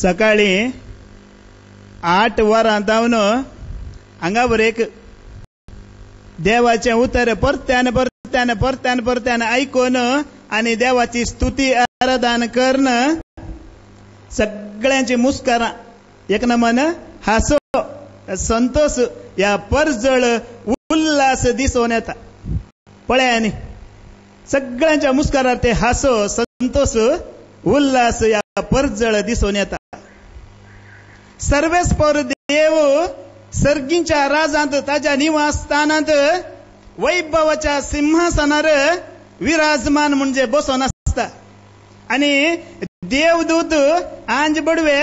सकाळी 8 वरां जावन हांगा एक देवाचें उतर परत्यान परत्यान परत्यान परत्यान आयकून आनी देवाची स्तुती आराधना करून सगळ्यांची मुस्कारां एक नमन हासो संतोष या परजळ उल्हास दिसून येता. पळयानी सगळ्यांच्या मुस्कारार ते हासो संतोष उल्हास या परजळ दिसून येता. सर्वेस्पर देव सर्गींच्या राजांत ताच्या निवासस्थानांत वैभवाच्या सिंहासनार विराजमान म्हणजे बसून आसता आणि देवदूत आंज बडवे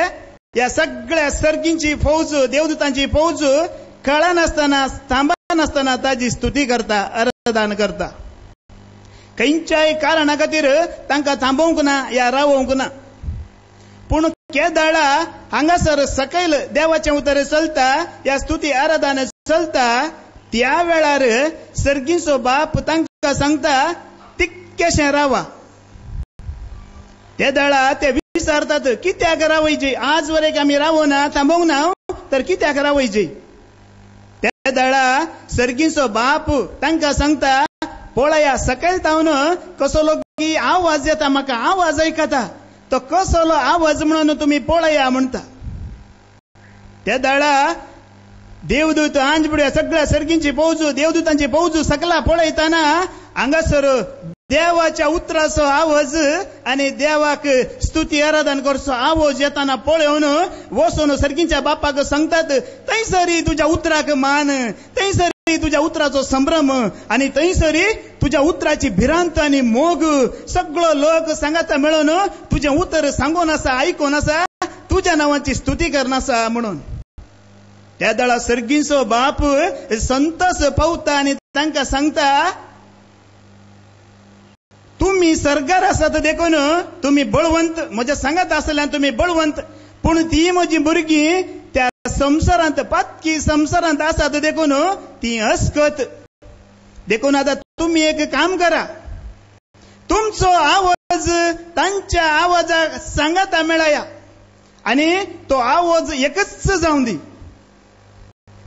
या सगळ्या सर्गींची फौज देवदूतांची फौज कळा नासतना थांबा नासतना ताची स्तुती करता आराधना करता. खंयच्याय कारणा खातीर तांकां थांबोवंक ना या रावोवंक ना. पूण केदाळा हांगासर सकयल देवाचें उतर चलता या स्तुती आराधना चलता त्या वेळार सर्गीचो बाप तांकां सांगता तितकेशें रावा. केदाळा ते विचारतात कित्याक रावयचे आज वरेक आमी रावना थांबोवंक ना तर कित्याक रावयचे. केदाळा सर्गीचो बाप तांकां सांगता पळया सकयल तावन कसलो की आवाज येता म्हाका आवाज आयकता तो कसलो आवाज म्हणून तुमी पळया म्हणटा. केदाळा देवदूत आंजबुड्या सगळ्या सर्गींची फौज देवदूतांची फौज सकला पळयताना हांगासर देवाच्या उतराचो आवाज आणि देवाक स्तुती आराधना करचो आवाज येताना पळोवन वचून सर्गींच्या बापाक सांगतात थंयसरी तुज्या उतराक मान थंयसरी तुज्या उतराचो संभ्रम आणि थंयसरी तुज्या उतराची भिरांत आणि मोग सगळो लोक सांगाता मेळून तुजें उतर सांगून आसा आयकून आसा तुज्या नांवाची स्तुती करन आसा म्हणून. त्या दळा सर्गीचो बाप संतोष पावता आणि तांकां सांगता तुम्ही सरकार आसात देखून तुम्ही बळवंत म्हज्या सांगात आसल्यान तुम्ही बळवंत पूण ती म्हजी भुरगीं त्या संवसारांत पातकी संवसारांत आसात देखून ती अस्कत देखून आता तुम्ही एक काम करा तुमचो आवाज तांच्या आवाजाक सांगाता मेळया आणि तो आवाज एकच जावं दी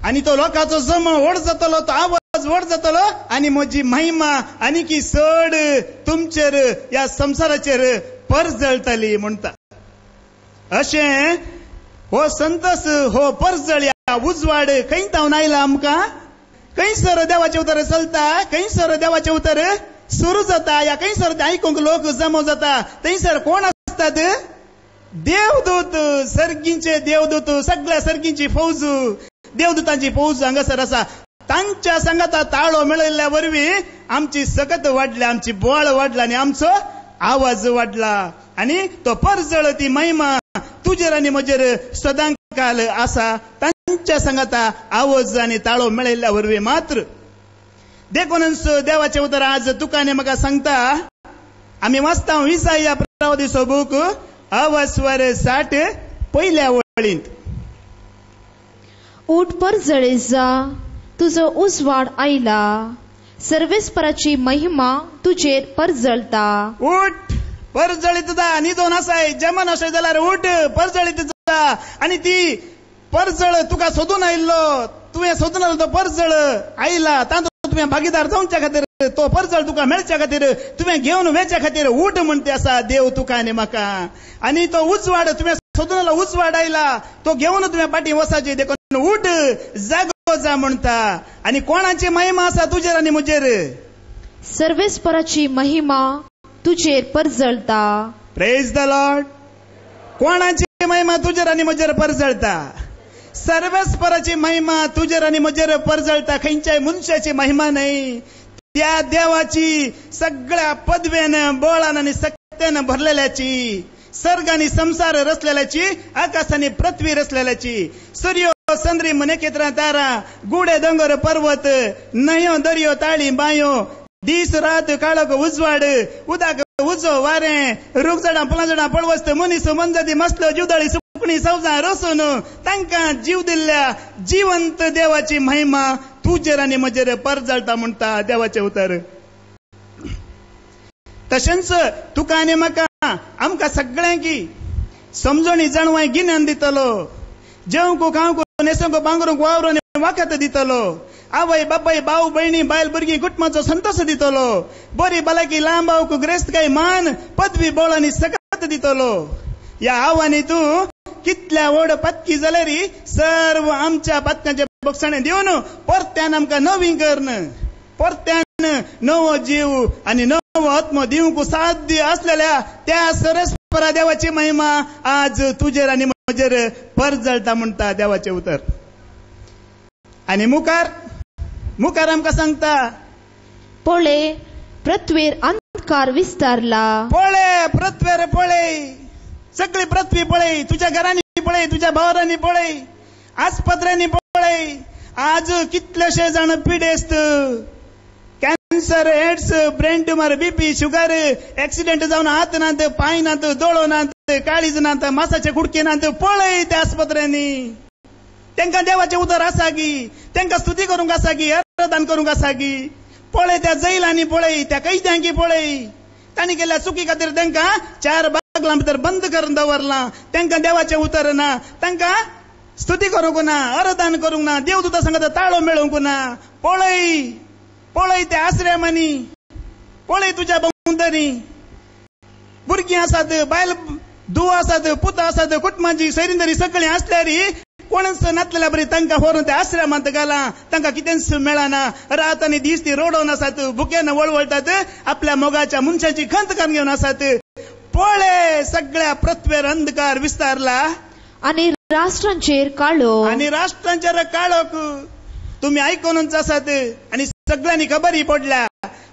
आणि तो लोकांचो जम व्हड जातलो तो आवाज व्हड जातलो आणि म्हजी महिमा आनी की चड तुमचेर या संवसाराचेर परजळटली म्हणटा. अशें हो संतोष हो परजळ या उजवाड खंय तावन आयला आमकां खंयसर देवाचें उतर चलता खंयसर देवाचें उतर सुरू जाता या खंयसर आयकूंक लोक जमो जाता थंयसर कोण आसतात देवदूत सर्गींचे देवदूत सगळ्या सर्गींची फौज देवदूतांची फौज हांगासर आसा. तांच्या सांगाता ताळो मेळयल्ल्या वरवीं आमची सकत वाडली आमची बोळ वाडला आनी आमचो आवाज वाडला आनी तो परजळ ती महिमा तुजेर आनी म्हजेर सदांकाल आसा. तांच्या सांगाता आवाज आनी ताळो मेळयल्ल्या वरवीं मात्र देखूनच देवाचें उतर आज तुकाने म्हाका सांगता आमी वाचता इसाया प्रवादीचो बूक अवस्वर 60 पयल्या वळींत उठ परजळे जा तुजो उजवाड आयला सर्वेस्पराची महिमा तुजेर परजळता. उठ परजळीत जा न्हिदोन आसाय जमन अशें जाल्यार उठ परजळीत जा आनी ती परजळ तुका सोदून आयिल्लो तुवें सोदून आयिल्लो तो परजळ आयला तातूंत तुवें भागीदार जावच्या खातीर तो परजळ तुका मेळच्या खातीर तुवें घेवन वेच्या खातीर उठ म्हणटे आसा देव तुका आनी म्हाका आनी तो उजवाड तुवें सोदून आयिल्लो उजवाड आयला तो घेवन तुवें फाटीं वसाची देखून उठ जागो जा म्हणटा. आनी कोणाची महिमा आसा तुजेर आनी म्हजेर सर्वेस्पराची महिमा तुजेर परजळता. Praise the Lord. कोणाची महिमा तुजेर आनी म्हजेर परजळता सर्वेस्पराची महिमा तुजेर आनी म्हजेर परजळता. खंयच्याय मनशाची महिमा न्हय त्या देवाची सगळ्या पदवेन बळान आनी सत्यान भरलेल्याची सर्ग आनी संसार रचलेल्याची आकाश आनी पृथ्वी रचलेल्याची सूर्य चंद्री नखेत्रां तारा गुडे दोंगर पर्वत न्हंयो दर्यो ताळी बांयो दीस रात काळोख उजवाड उदक उजो वारें रूख झाडां फुलां झाडां पळवस्त मनीस मनजाती मसलो जुदळी सुकणी सवजां रसून तांकां जीव दिल्ल्या जिवंत देवाची महिमा तुजेर आनी म्हजेर परजळटा म्हणटा देवाचें उतर. तशेंच तुका आनी म्हाका आमकां सगळ्यांकी समजणी जाणवाय गिन्यान दितलो, जेवंक खावंक नेसंक बांगरूंक वावरून वाखत दितलो, आवय बाबाय भाऊ बहिणी बायल भुरगीं कुटुंबाचो संतोष दितलो, बरी भलायकी लांबावक ग्रेस्त काय मान पदवी बोळांनी सकत दितलो. या आव्हानी तूं कितल्या व्हड पत्की जाल्यार सर्व आमच्या पत्कांचे बक्षणे दिवन परत्यान आमकां नवीन करन, परत्यान नवो जीव आनी नवो आत्मो दिवंक साध्य असलेल्या त्या सरस्वरा देवाची महिमा आज तुजेर आनी म्हजेर परजळटा म्हणटा देवाचे उतर. आनी मुखार आमकां सांगता, पळय पृथ्वीर अंधकार विस्तारला. पळय पृथ्वीर पळय, सगळी पृथ्वी पळय, तुझ्या घरांनी पळय, तुझ्या भावरांनी पळय, आस्पत्र्यांनी पळय. आज कितलेशे जाण पिडेस्त, cancer, AIDS, brain tumour, BP, sugar, accident जावन हात नात, पांय नात, दोळो नात, काळीज नात, मासाचे कुडके नात, पळय त्या आस्पत्र्यांनी. तांकां देवाचे उदर आसा की, तांकां स्तुती करूंक आसा की, आराधन करूंक आसा की. पळय त्या जैलांनी पळय, त्या कैद्यांकी पळय, तांणी केल्या चुकी खातीर तांकां 4 बागलां भितर बंद करून दवरलां. तांकां देवाचे उतर ना, तांकां स्तुती करूंक ना, आराधन करूंक ना, देवदूता सांगता ताळो मेळोवंक ना. पळय त्या आश्रमांनी, पळय तुज्या भोंवतणी भुरगीं आसात, बायल धुव आसात, पुतां आसात, कुटुंबाची सैरिंदरी सगळीं आसल्यार कोणच नातलेल्या बरी तांकां व्हरून त्या आश्रमांत घाला. तांकां कितेंच मेळना, रात आनी दीस ती रोडोवन आसात, भुकेन वळवळटात, आपल्या मोगाच्या मनशाची खंत कान घेवन आसात. पळय सगळ्या पृथ्वीर अंधकार विस्तारला आनी राष्ट्रांचेर काळोख, आनी राष्ट्रांचेर काळोख. तुम्ही आयकूनच आसात आनी सगळ्यांनी खबरी पडल्या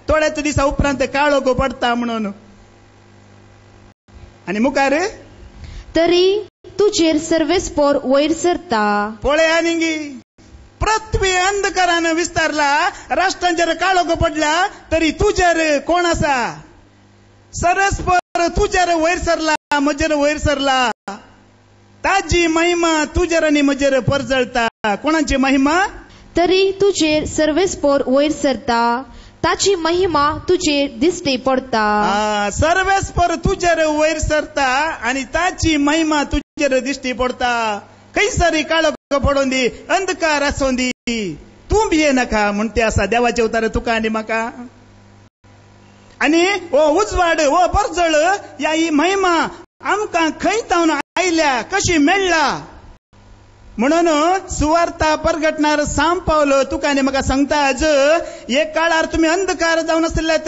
थोड्याच दिसा उपरांत काळोख पडटा म्हणून. आनी मुखार, तरी तुजेर सर्वेस्पर वयर सरता. पळय आनी पृथ्वी अंधकारान विस्तारला, राष्ट्रांचेर काळोख पडला, तरी तुजेर कोण आसा? सर्वेस्पर तुजेर वयर सरला, म्हजेर वयर सरला. ताजी महिमा तुजेर आनी म्हजेर परजळटा. कोणाची महिमा? तरी तुजेर सर्वेस्पर वयर सरता, ताची महिमा तुजेर दिश्टी पडता. सर्वेस्पर तुजेर वयर सरता आनी ताची महिमा तुजेर दिश्टी पडता. खंयसरी काळोख पडोवन दी, अंधकार आसोवन दी, तूं भिये नाका म्हणटे आसा देवाचे उतर तुका आनी म्हाका. आनी हो उजवाड, हो परजळ, ह्या ही महिमा आमकां खंय तावन आयल्या, कशी मेळ्ळा म्हणून सुवार्ता परगटणार सांब पावलो तुका आनी म्हाका सांगता. आज एक काळार तुमी अंधकार जावन आसल्यात,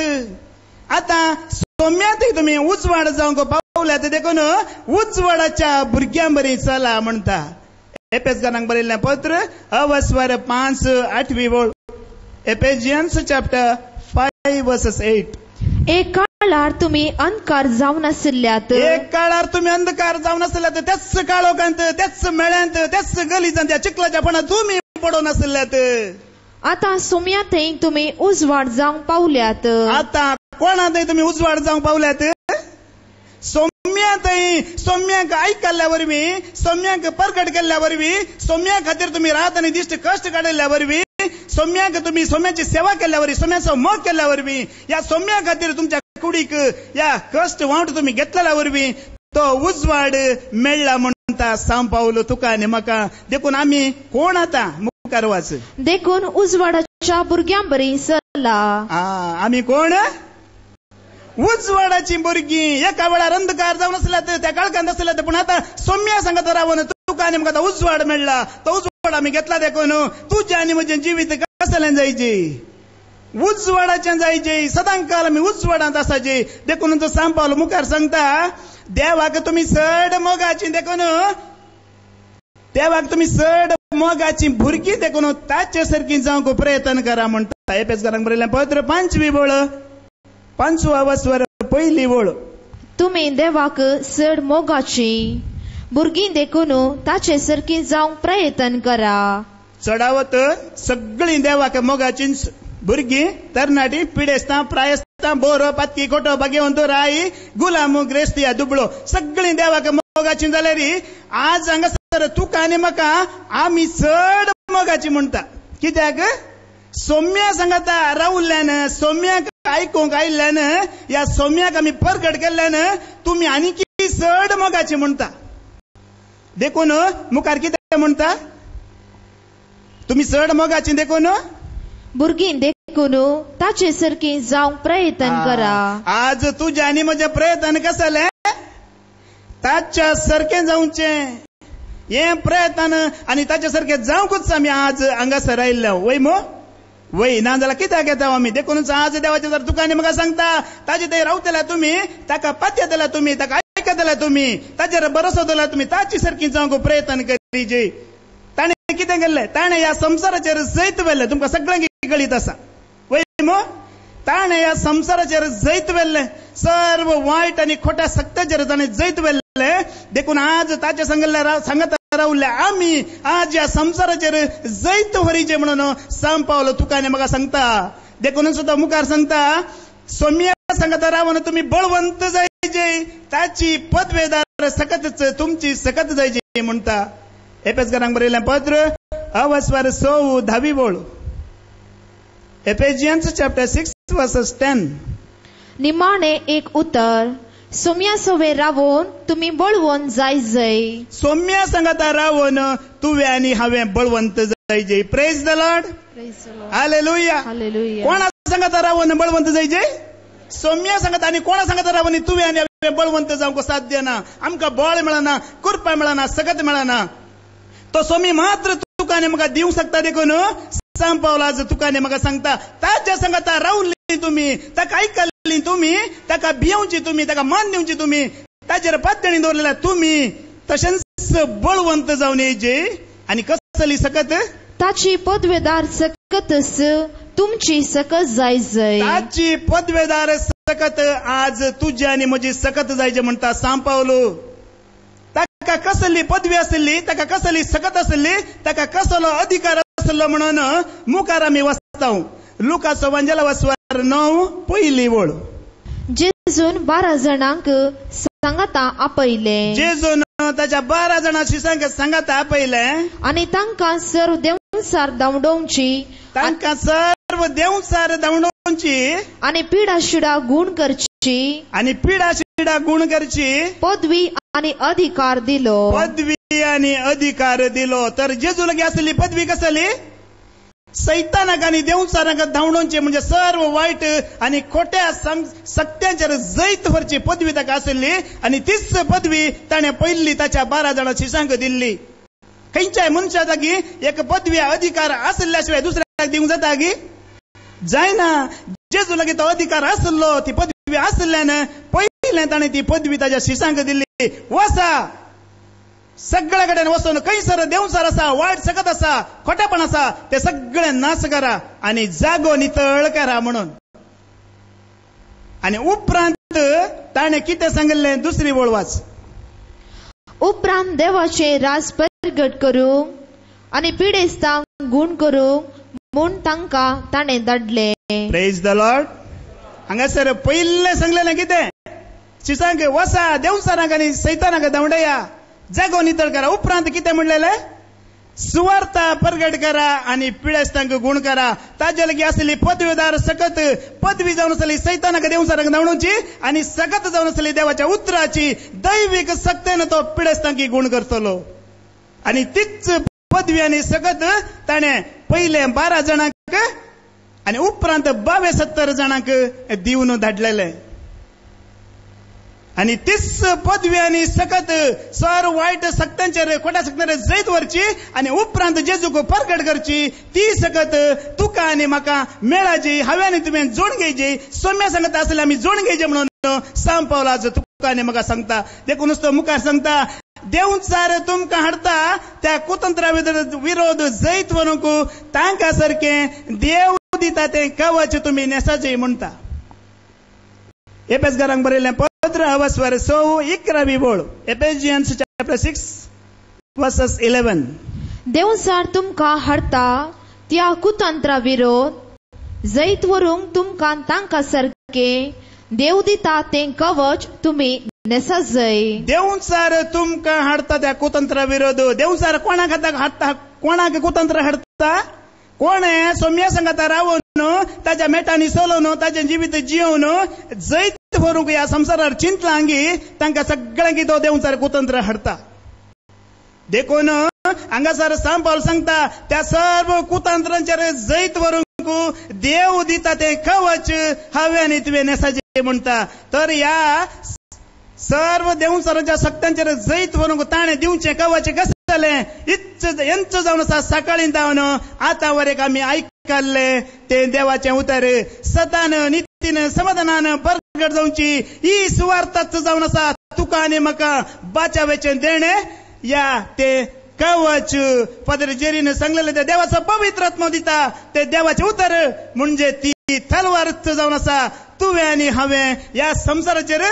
आतां सोम्यातय तुमी उजवाड जावंक पावल्यात. देखून उजवाडाच्या भुरग्यां बरी चला म्हणटा. एपेसकारांक बरयल्लें पत्र 5:8 वळ. एपेजियन्स चॅप्टर 5:8. एक काळार तुमी अंधकार जावन आसल्यात, एक काळार तुमी अंधकार जावन आसल्यात, त्याच काळोखांत, त्याच मेळ्यांत, त्याच गलिजांत, त्या चिखलाच्या पणात तुमी पडोवन आसल्यात. आतां सोम्यातय तुमी उजवाड जावंक पावल्यात. आतां कोणातय तुमी उजवाड जावंक पावल्यात. सोम्याक आयकल्ल्या वरवीं, सोम्याक परगट केल्ल्या वरवीं, सोम्या खातीर तुमी रात आनी दिश्ट कश्ट काडिल्ल्या वरवीं, सोम्याक तुमी सोम्याची सेवा केल्ल्या वरवीं, सोम्याचो मोग केल्ल्या वरवीं, या सोम्या खातीर तुमच्या कुडीक या कश्ट वांट तुमी घेतलेल्या वरवीं तो उजवाड मेळ्ळा म्हणटा सांब पावलो तुका आनी म्हाका. देखून आमी कोण आतां? मुखार वाच. देखून उजवाडाच्या भुरग्यां बरी चला. आमी कोण? उजवाडाची भुरगीं. एका वेळार अंधकार जावन आसल्यात, त्या काळखांत आसल्यात, पूण आतां सोम्या सांगत रावन तुका आनी म्हाका उजवाड मेळ्ळा. तो उजवाड आमी घेतला. देखून तुजें आनी म्हजें जिवीत कसलें जायचें? उजवाडाचें जायचें. सदांकाल आमी उजवाडांत आसाचे. देखून तो सांब पावलो मुखार सांगता, देवाक तुमी चड मोगाची, देखून देवाक तुमी चड मोगाची भुरगीं, देखून ताचे सारकी जावंक प्रयत्न करा म्हणटा. एपेसकारांक बरयल्लें पत्र 5वी वळ 5:1 वळ. तुमी देवाक चड मोगाची भुरगीं, देखून ताचे सारकी जावंक प्रयत्न करा. चढावत सगळीं देवाक मोगाचीच भुरगीं, तरणाटी, पिडेस्तां, प्रायस्तां, बोर, पातकी, कोटो, भाग्यवंतो, राई, गुलाम, ग्रेस्तिया, दुबळो, सगळीं देवाक मोगाची जाल्यार आज हांगासर तुका आनी म्हाका आमी चड मोगाची म्हणटा. कित्याक? सोम्या सांगता रावल्ल्यान, सोम्याक आयकूंक आयिल्ल्यान, या सोम्याक आमी परगट केल्ल्यान तुमी आनीक चड मोगाची म्हणटा. देखून मुखार कितें म्हणटा तुम्ही चड मोगाची देखून भुरगीं देखून ताचे सारकी जावंक प्रयत्न करा. आज तुझ्या आनी म्हजे प्रयत्न कसले ताच्या सारखे जावचे हे प्रयत्न आनी ताच्या सारखे जावंकूच आमी आज हांगासर आयिल्ले वय मो वय ना जाल्यार कित्याक येता आमी देखूनच आज देवाचे जर तुकांनी म्हाका सांगता ताजे थंय रावतले तुमी ताका पातयतले तुमी ताका आयकतले तुमी ताचेर भरोसो दवरला तुमी ताची सारकी जावंक प्रयत्न करीचे. ताणें कितें केल्लें ताणें ह्या संवसाराचेर जैत वेल्लें तुमकां सगळ्यांक कळीत आसा वय मो ताणें ह्या संवसाराचेर जैत वेल्लें सर्व वायट आनी खोट्या सत्याचेर ताणें जैत वेल्लें देखून आज ताचे सांगत रावले आमी आज ह्या संवसाराचेर जैत व्हरीचे म्हणून सांग पावलो तुकांनी म्हाका सांगता. देखून सुद्दां मुखार सांगता सौम्य सांगता रावन तुमी बळवंत जायचे ताची पदवेदार सकतच तुमची सकत जायची म्हणटा. एपेसकारांक बरयलें पत्र 10 बोळ Ephesians chapter 6 verses 10. निमाणे एक उतर सौम्या सवे रावून तुम्ही बळवंत जायजय. सौम्या सांगता रावून तुवें आनी हांवें बळवंत जायजे. Praise the Lord. हालेलुया. कोणा सांगता रावून बळवंत जायजे सौम्या सांगता आनी कोणा सांगता रावून तुवें आनी हांवें बळवंत जावंक साध्य ना आमकां बळ मेळना कृपा मेळना सकत मेळना. तो सोमी मात्र तुकांनी म्हाका दिवंक शकता देखून सांग पावला आज तुकांनी म्हाका सांगता ताच्या सांगता रावली तुमी ताका आयकल्ली तुमी ताका भिवची तुमी ताका मान दिवची तुमी ताचेर पातळी दवरलेल्या तुमी तशेंच बळवंत जावन येयचे. आनी कसली सकत ताची पदवेदार सकतच तुमची सकत जायजय. ताची पदवेदार सकत आज तुजी आनी म्हजी सकत जायचे म्हणटा सांग पावलो. ताका कसली पदवी आसली ताका कसली सकत आसली ताका कसलो अधिकार आसलो म्हणून मुखार आमी वाचता. लुकाचो एवांजेल वाचवार 9 पयली ओळ. जेजून 12 जाणांक सांगता आपयले. जेजून ताच्या 12 जाणांची सांगता आपयले आनी तांकां सर्व देवसार धांवडोवची आनी पिडा शिडा गुण करची पदवी आनी अधिकार दिलो. तर जेजू लगे आसली पदवी कसली सैतानाक आनी देवचारांक धांवडोवचे म्हणजे सर्व वायट आनी खोट्या सत्याचेर जैत व्हरची पदवी ताका आसली आनी तीच पदवी ताणें पयली ताच्या 12 जाणां शिशांक दिल्ली. खंयच्याय मनशा जागी एक पदवी अधिकार आसल्या शिवाय दुसऱ्याक दिवंक जाता गी जायना. जेजू लगे तो अधिकार आसलो ती पदवी आसल्यान पयलें ताणें ती पदवी ताच्या शिशांक दिल्ली. वसा सगळ्या कडेन वचून खंयसर देवचार आसा वायट सकत आसा खोटेपण आसा ते सगळे नाश करा आनी जागो नितळ करा म्हणून. आनी उपरांत ताणें कितें सांगलें दुसरी ओळ वाच. उपरांत देवाचे राज प्रगट करूंक आनी पिडेस्तांक गुण करूंक म्हूण तांकां ताणें धाडले. Praise the Lord. हांगासर पयलें सांगलेलें कितें शिशांक वसा देवचारांक आनी सैतानाक धांवडया जागो नितळ करा. उपरांत कितें म्हणलेलें सुवार्ता प्रगट करा आनी पिडेस्तांक गुण करा. ताजे लगी आसली पदवीदार सकत पदवी जावन आसली सैतानाक देवचारांक धांवडोवची आनी सकत जावन आसली देवाच्या उतराची दैवीक सक्तेन तो पिडेस्तांक गुण करतलो. आनी तीच पदवी आनी सकत ताणें पयले 12 जाणांक आनी उपरांत 72 जाणांक दिवन धाडलेले. आनी तीच पदवी आनी सकत सर वायट सक्त्यांचेर खोट्या सक्त्यांचेर जैत व्हरची आनी उपरांत जेजूक प्रगट करची. ती सकत तुका आनी म्हाका मेळाची हांवें आनी तुवें जोड घेवची. सौम्या सांगता आसले आमी जोड घेवचे म्हणून सांग पावला आज तुका आनी म्हाका सांगता. देखून तो मुखार सांगता देवचार तुमकां हाडता त्या कुतंत्रा विरोध जैत व्हरूंक तांकां सारकें देव दिता तें कवच तुमी नेसाचें म्हणटा. एपेसकारांक बरयलें पत्र 11 बोळ. Ephesians chapter 6 verses 11. देवचार तुमकां हाडता त्या कुतंत्रा विरोध जैत व्हरूंक तुमकां तांकां सारकें देव दिता तें कवच तुमी नेसाचें. देवचार तुमकां हाडता त्या कुतंत्रा विरोध. देवचार कोणाक हाडता कोणाक कुतंत्र हाडता कोण सौम्या सांगता रावून ताच्या मेटांनी चलोवन ताचें जिवीत जियोवन जैत व्हरूंक ह्या संवसारार चिंतलांगी तांकां सगळ्यांक तो देवचार कुतंत्र हाडता. देखून हांगासर सांपावल सांगता त्या सर्व कुतंत्रांचेर जैत व्हरूंक देव दिता ते कवच हांवें आनी तुवें नेसाचें म्हणटा. तर ह्या सर्व देवसरांच्या सक्त्यांचेर जैत व्हरूंक ताणें दिवचें कवच कशें जालें. इंच जावन आसा सकाळीं जावन आतां वरेक आमी आयकल्ले ते देवाचें उतर. सतान नितीन समाधानान परगट जावची ही सुवार्थाच जावन आसा तुका आनी म्हाका बाचावेचें देणें. या ते कवच फादर जेरीन सांगलेले ते देवाचो पवित्र आत्मा दिता ते देवाचें उतर म्हणजे ती तलवारच जावन आसा. तुवें आनी हांवें ह्या संवसाराचेर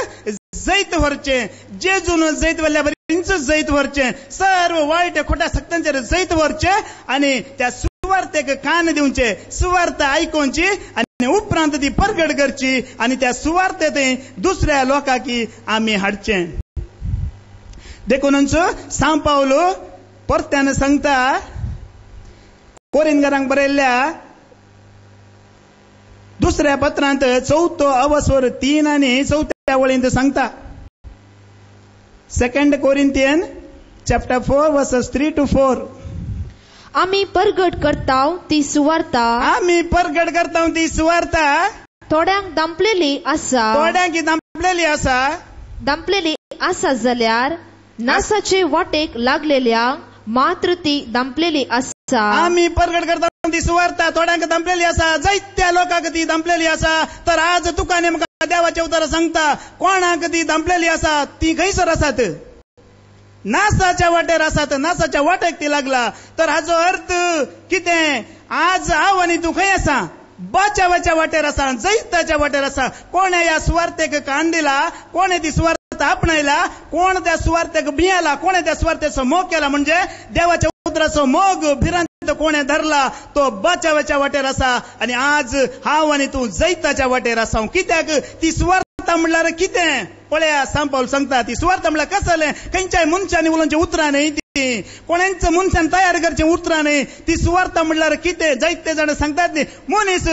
जैत व्हरचें. जेजून जैत व्हरल्या बरींच जैत व्हरचें. सर्व वायट खोट्या सक्त्यांचेर जैत व्हरचें आनी त्या सुवार्थेक कान दिवचे. सुवार्थ आयकोवची आनी उपरांत ती परगट करची आनी त्या सुवार्थेंत दुसऱ्या लोकांक आमी हाडचें. देखूनच सांपावल परत्यान सांगता कोरिंथांक बरयल्ल्या दुसऱ्या पत्रांत 4 अवस्वर 3 आनी 4 वळींत सांगता. 2 Corinthians chapter 4 verses 3 to 4. आमी परगट करताव ती सुवार्ता. आमी परगट करताव ती सुवार्ता थोड्यांक दंपलेली आसा. थोड्यांक दंपलेली आसा. दंपलेली आसा जाल्यार नासाचे वाटेक लागलेल्या मात्र ती दंपलेली आसा. आमी परगट करता ती सुवार्ता थोड्यांक दंपलेली आसा. जायत्या लोकांक ती दंपलेली आसा. तर आज तुका आनी म्हाका देवाचें उतर सांगता कोणाक ती दंपलेली आसा ती खंयसर आसात. नासाच्या वाटेर आसात. नासाच्या वाटेक ती लागला. तर हाचो अर्थ कितें. आज हांव आनी तूं खंय आसा. बाचावाच्या वाटेर आसा. जैताच्या वाटेर आसा. कोणे ह्या सुवार्थेक कान दिला. कोणे ती सुवार्थ आपणायला. कोण त्या सुवार्थेक भियेला. कोणे त्या सुवार्थेचो मोग केला. म्हणजे देवाच्या उतराचो मोग भिरांत कोणे धरला तो बाचावाच्या वाटेर आसा. आनी आज हांव आनी तूं जैताच्या वाटेर आसा. कित्याक ती सुवार्थ म्हणल्यार कितें पळया. सांपावल सांगता ती सुवार्थ म्हणल्यार कसलें. खंयच्याय मनशांनी उलोवचें उतरां न्हय. ती कोणाच मनशान तयार करचें उतरां न्हय. ती सुवार्थ म्हणल्यार कितें. जायते जाण सांगतात न्ही मनीस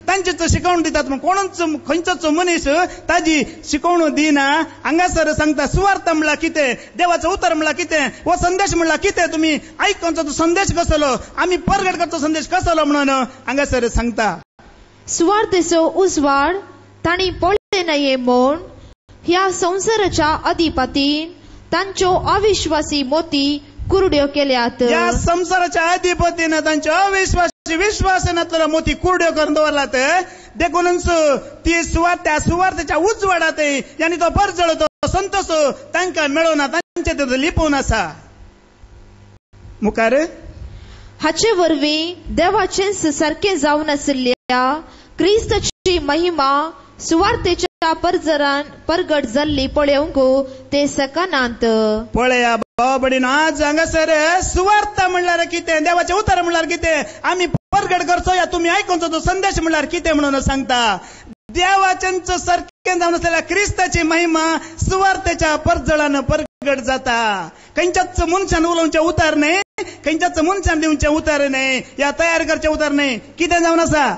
तांचेच शिकवण दितात. कोणूच खंयचोच मनीस ताजी शिकवण दिना. हांगासर सांगता सुवार्थ म्हणल्यार कितें. देवाचो उतर म्हणल्यार कितें. हो संदेश म्हणल्यार कितें. तुमी आयकोवचो तो संदेश कसलो. आमी परगट करचो संदेश कसलो म्हणून हांगासर सांगता. सुवार्थेचो उजवाड तांणी पळोवंक नये म्हूण ह्या संवसाराच्या अधिपतीन तांच्यो अविश्वासी मोती कुरड्यो केल्यात. या संसाराच्या अधिपतीन तांच्यो अविश्वासी विश्वास नातलेलो मोती कुरड्यो करून दवरलात. देखूनच ती त्या सुवार्थेच्या उजवाडात यानी तो परजळ तो संतोष तांकां मेळोना. तांचे ते लिपोवन आसा. मुखार हाचे वरवीं देवाचें सारकें जावन आशिल्ल्या क्रिस्ताची महिमा सुवार्थेच्या परजरान परगट जाल्ली पळोवंक ते सकनांत. पळया बाबडीन आज हांगासर सुवार्थ म्हणल्यार कितें. देवाचें उतर म्हणल्यार कितें. आमी परगट करचो या तुमी आयकोवचो तो संदेश म्हणल्यार कितें म्हणून सांगता. देवाचेंच सारकें जावन आसलेल्या क्रिस्ताची महिमा सुवार्थेच्या परजळान परगट जाता. खंयच्याच मनशान उलोवचें उतर न्हय. खंयच्याच मनशान दिवचें उतर न्हय. या तयार करचें उतर न्हय. कितें जावन आसा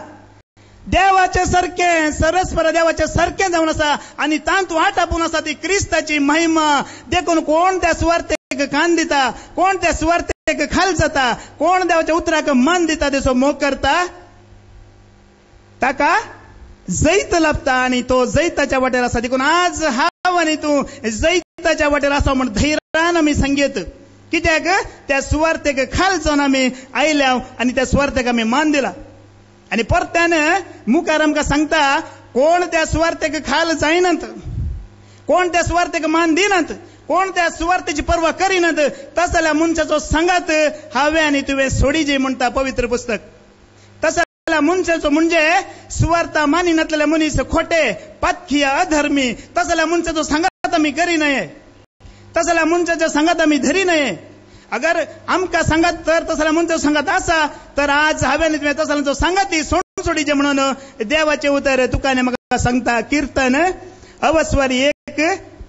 देवाचे सारखें सरस्पर देवाचे सारखें जावन आसा. आनी तांत वाट आपून आसा ती क्रिस्ताची महिमा. देखून कोण त्या सुवार्थेक कान दिता. कोण त्या सुवार्थेक खाल जाता. कोण देवाच्या उतराक मान दिता तेचो मोग करता ताका जैत लाभता. आनी तो जैताच्या वाटेर आसा. देखून आज हांव आनी तूं जैताच्या वाटेर आसा म्हण धैर्यान आमी सांगेत. कित्याक त्या सुवार्थेक खाल जावन आमी आयल्या आनी त्या सुवार्थेक आमी मान दिला. आनी परत्यान मुखार आमकां सांगता कोण त्या सुवार्थेक खाल जायनात. कोण त्या सुवार्थेक मान दिनात. कोण त्या सुवार्थेची पर्वा करिनात तसल्या मनशाचो सांगात हांवें आनी तुवें सोडिजे म्हणटा पवित्र पुस्तक. तसल्या मनशाचो म्हणजे सुवार्था मानिनातले मनीस खोटे पातखिया अधर्मी तसल्या मनशाचो सांगात आमी करी नये. तसल्या मनशाचो सांगात आमी धरी नये. अगर आमकां सांगात तर तसल्या मनशाचो सांगात आसा तर आज हांवें आनी तुवें तसल्यांचो सांगाती सोडून सोडिजे म्हणून देवाचें उतर तुका आनी म्हाका सांगता. कीर्तन अवस्वर 1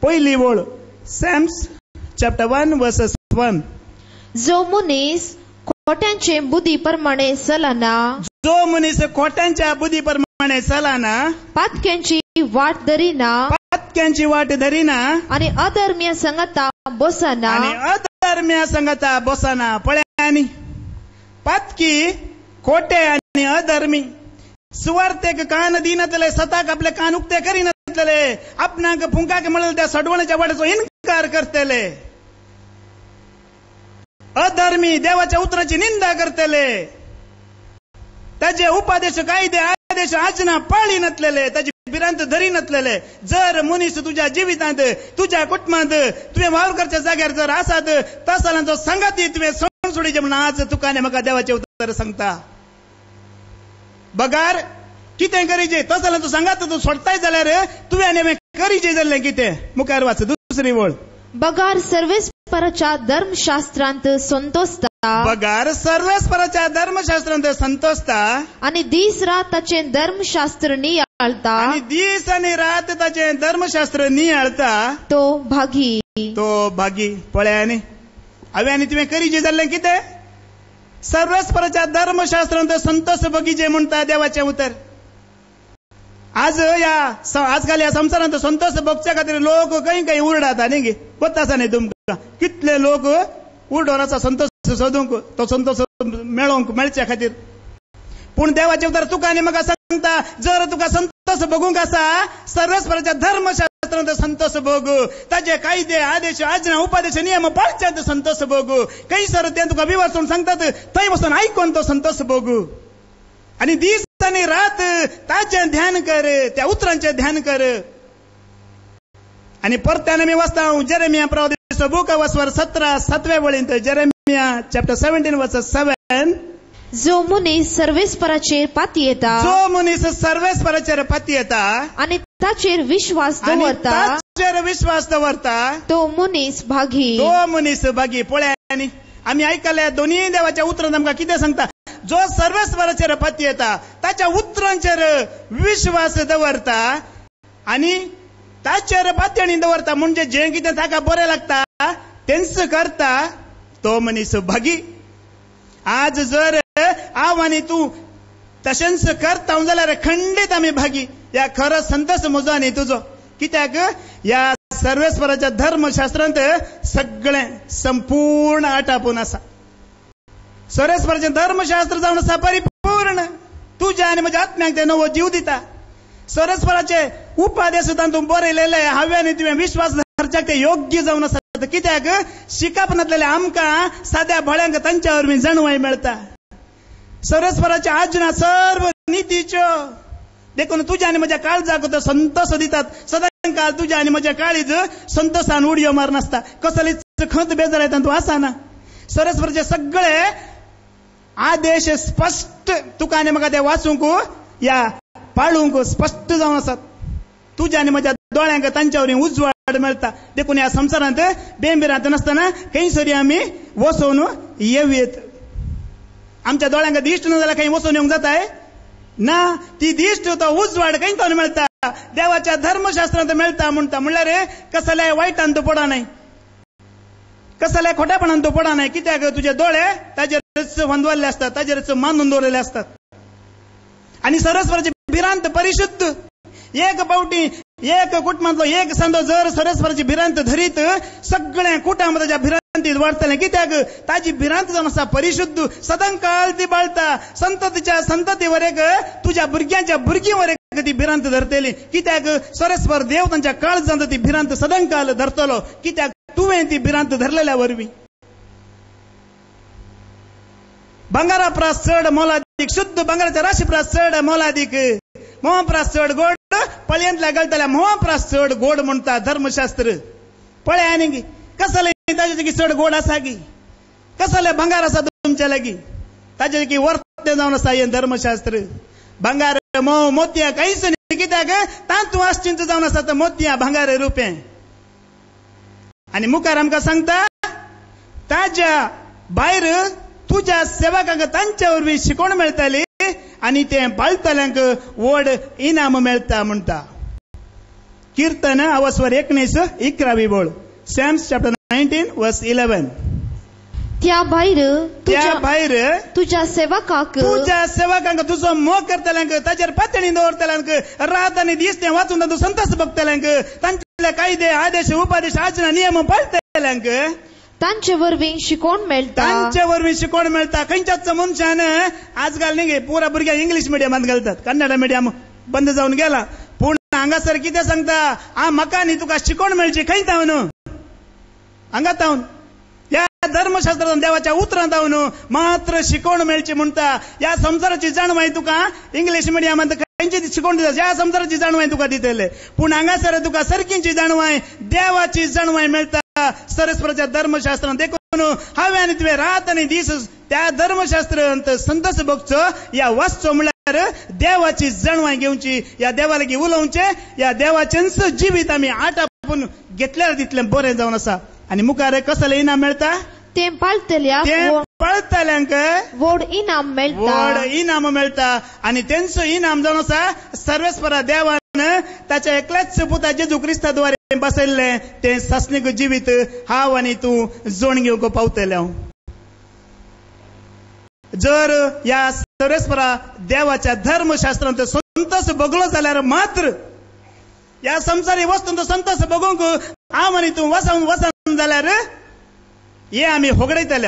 पयली ओळ. Psalms chapter 1 verses 1. जो मनीस खोट्यांचे बुद्धी प्रमाणे चलना. जो मनीस खोट्यांच्या बुद्धी प्रमाणे चलना. पातक्यांची वाट धरिना. पातक्यांची वाट धरीना आणि अधर्म्य संगता बसना आणि अधर्म्या संगता बसना. पळ्यांनी पातकी खोटे आणि अधर्मी सुवार्थेक कान दिनतले सताक आपले कान उक्ते करीनतले आपणाक फुंकाक म्हणले त्या सडवण्याच्या वाटेचो इन्कार करतले. अधर्मी देवाच्या उतराची निंदा करतले. त्याचे उपादेश कायदे आदेश आचना पाळी नसलेले त्याची भिरांत धरी नसलेले. जर मनीस तुझ्या जीवितांत तुझ्या कुटुंबात तुझ्या वावरकरच्या जाग्यार जर आसात तसाला जो संगाती तुझे सोडून सोडीचे म्हणून आज तुकाने म्हाका देवाचे उतर सांगता. बगार कितें करीचे तसाला तू सांगात तू सोडताय जाल्यार तुवें करीचे जाल्ले कितें. मुखार वाच दुसरी वळ. बगार सर्वेस्पराच्या धर्मशास्त्रांत संतोषता. बगार सर्वेस्पराच्या धर्मशास्त्रांत संतोषता आणि दीस रात ताचे धर्मशास्त्र नियाळता. आणि दीस आणि रात ताचे धर्मशास्त्र नियाळता. तो भागी. तो भागी. पळ्यांनी हांवें तुवें करीचे जाल्ले कितें. सर्वेस्पराच्या धर्मशास्त्रांत संतोष बगीचे म्हणता देवाचे उतर. आजकाल या संसारांत संतोष बगच्या खातीर लोक काही उरडात न्ही. कोतासा न्ही तुमकां कितले लोक उरडोराचा संतोष सोदूंक तो संतोष मेळच्या खातीर. पूण देवाचे उतर तुका आनी म्हाका सांगता जर तुका संतोष बगूंक आसा सर्वेस्पराच्या धर्मशास्त्रांत संतोष बग. ताचे कायदे आदेश आज्ञा उपादेश नियम पाळच्यात संतोष बग. काही सर ते तुका विवासून सांगतात थंय बसून आयकून तो संतोष बग. आणि दीस आणि रात ताचे ध्यान कर त्या उतरांचे ध्यान कर. आणि परत्याने मी वाचता जेरेमिया प्रवादीच बुक ऑफ वर्स 17 7व्या वळींत जेरेमिया चॅप्टर 17 वर्स 7. जो मनीस सर्वेस्पराचेर पाती येता. जो मनीस सर्वेस्पराचेर पाती येता आणि ताचेर विश्वास दवरता. ताचेर विश्वास दवरता. तो मनीस भागी. तो मनीस भागी. पळ्यांनी आम्ही ऐकल्या दोन्ही देवाच्या उतरांत आमकां कितें सांगता. जो सर्वेस्पराचेर पाती येता ताच्या उतरांचेर विश्वास दवरता आणि ताचेर पातयणी दवरता म्हणजे जे कितें ताका बरें लागता तेंच करता तो मनीस भागी. आज जर हांव आनी तूं तशेंच करता जाल्यार खंडीत आमी भागी. या खरो संतोष म्हजो आनी तुजो. कित्याक या सर्वेस्पराच्या धर्मशास्त्रांत सगळें संपूर्ण आटापून आसा. सर्वेस्पराचें धर्मशास्त्र जावन आसा परिपूर्ण. तुज्या आनी म्हज्या आत्म्याक ते नवो जीव दिता. सर्वेस्पराचे उपादेश तातूंत बरयलेले हांवें आनी तुवें विश्वास धरच्याक ते योग्य जावन आसा. कित्याक शिकप नासलेले आमकां साद्या भळ्यांक तांच्या वरवीं जाणवाय मेळटा. सर्वेस्पराच्या आज्ञा सर्व नितीच्यो देखून तुज्या आनी म्हज्या काळजाक तो संतोष दितात. सदांकाळ तुज्या आनी म्हज्या काळीज संतोषान उडयो मारनासता. कसलीच खंत बेजार येता तूं आसाना. सर्वेस्पराचे सगळे आदेश स्पष्ट तुका आनी म्हाका ते वाचूंक या पाळूंक स्पष्ट जावन आसात. तुज्या आनी म्हज्या दोळ्यांक तांच्या वरवीं उजवाड मेळटा. देखून ह्या संवसारांत बेंबिरांत नासतना खंय सरी आमी वचून येवयेत. आमच्या दोळ्यांक दिश्ट ना जाल्यार खंय वचून येवंक जाताय ना. ती दिश्ट तो उजवाड खंय तावन मेळटा देवाच्या धर्मशास्त्रांत मेळटा म्हणटा. म्हणल्यार कसल्याय वायटान तूं पडा न्हय. कसल्याय खोटेपणान तूं पडा न्हय. कित्याक तुजे दोळे ताजेरच वंदवल्ले असतात ताजेरच मानून दवरलेले असतात. आणि सर्वेस्पराचे भिरांत परिशुद्ध एक पावटी एक कुटुंबांतलो एक सांदो जर सर्वेस्पराची भिरांत धरीत सगळे कुटुंब ताच्या भिरांतीत वाडटले. कित्याक ताजी भिरांत जावन आसा परिशुद्ध. सदांकाळ ती बाळटा. संततीच्या संतती वरेक तुज्या भुरग्यांच्या भुरगीं वरेक ती भिरांत धरतली. कित्याक सर्वेस्पर देव तांच्या काळजांत ती भिरांत सदांकाळ धरतलो. कित्याक तुवें ती भिरांत धरलेल्या वरवीं. भांगारा प्रास चड मोलादीक शुद्ध भांगाराच्या राशी प्रास चड मोलादीक मोह प्रास चड गोड पळयंतल्या गळतल्या मोह प्रास चड गोड म्हणटा धर्मशास्त्र. पळय आनी कसले ताजे की चड गोड आसा की कसले भांगार आसा तुमच्या लागीं ताजे की वर्ते जावन आसा हें धर्मशास्त्र. भांगार मोह मोतयां कांयच न्ही. कित्याक तांतू आश्चिंत जावन आसा मोतयां भांगार रुपें. आणि मुखार आमकां सांगता ताज्या भायर तुज्या सेवकांक तांच्या वरवीं शिकोवण मेळटली आणि ते पाळटल्यांक व्हड इनाम मेळटा म्हणटा. कीर्तन अवस्वर 19 11वी बोळ. सॅम्स चॅप्टर 19 वर्स 11. त्या भायर तुज्या सेवकांक तुजो मोग करतल्यांक ताचेर पातळी दवरतल्यांक रात आनी दीस ते वाचून तूं संतोष भोगतल्यांक कसले कायदे आदेश उपादेश आचरण नियम पाळटल्यांक तांचे वरवीं शिकोवन मेळटा. तांचे वरवीं शिकोवन मेळटा. खंयच्याच मनशान आजकाल न्ही पुरा भुरग्यांक इंग्लीश मिडियमांत घालतात, कन्नड मिडियम बंद जावन गेला. पूण हांगासर कितें सांगता, म्हाका न्ही तुका शिकोवन मेळची खंय तावन हांगात तावन ह्या धर्मशास्त्रांत देवाच्या उतरांत तावन मात्र शिकोवन मेळची म्हणटा. ह्या संसाराची जाणवाय तुका इंग्लीश मिडियमांत खंयची शिकोवन दिता, ह्या संसाराची जाणवाय तुका दितले. पूण हांगासर तुका सरकींची जाणवाय देवाची जाणवाय मेळटा. सरस्वराच्या धर्मशास्त्रांत देखून हांवें आनी तुवें रात आनी दीस त्या धर्मशास्त्रांत संतोष भोगचो, या वाचचो म्हळ्यार देवाची जाणवाय घेवची, या देवा लागीं उलोवचें, या देवाचेंच जिवीत आमी आटापून घेतल्यार तितलें बरें जावन आसा. आनी मुखार कसलें इनाम मेळटा, ते पाळटल्यांक व्हड इनाम मेळटा. आनी तेंचो इनाम जावन आसा सर्वेस्परा देवान ताच्या एकल्याच पुता जेजू क्रिस्ताद्वारे बसयल्लें तें सस्नीक जिवीत हांव आनी तूं जोड घेवंक पावतले. जर ह्या सर्वेस्परा देवाच्या धर्मशास्त्रांत संतोष भोगलो जाल्यार मात्र ह्या संवसारी वस्तूंत संतोष भोगूंक हांव आनी तूं वचन जाल्यार हे आमी होगडयतले.